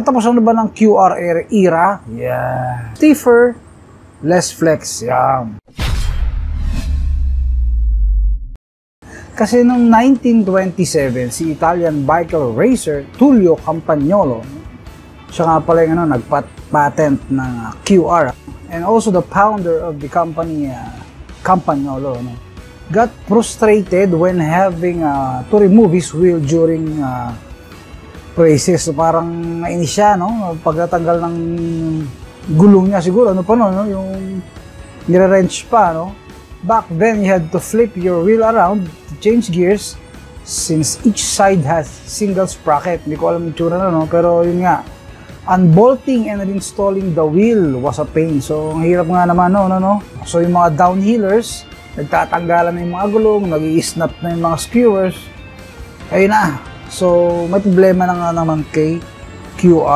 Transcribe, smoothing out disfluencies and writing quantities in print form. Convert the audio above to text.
Tapos ano ba ng QR era? Yeah. Stiffer, less flex. Yeah. Kasi noong 1927, si Italian bicycle racer Tullio Campagnolo, siya nga pala yung nagpatent ng QR. And also the founder of the company, Campagnolo, got frustrated when having to remove his wheel during races. So parang nainis siya, pagtatanggal ng gulong niya siguro, yung nire-wrench pa, Back then, you had to flip your wheel around to change gears since each side has single sprocket. Hindi ko alam yung tsura pero yun nga, unbolting and reinstalling the wheel was a pain. So, ang hirap nga naman, So, yung mga downhillers, nagtatanggalan na yung mga gulong, nag-i-snap na yung mga skewers. Ayun na. So, may problema na nga naman kay QR.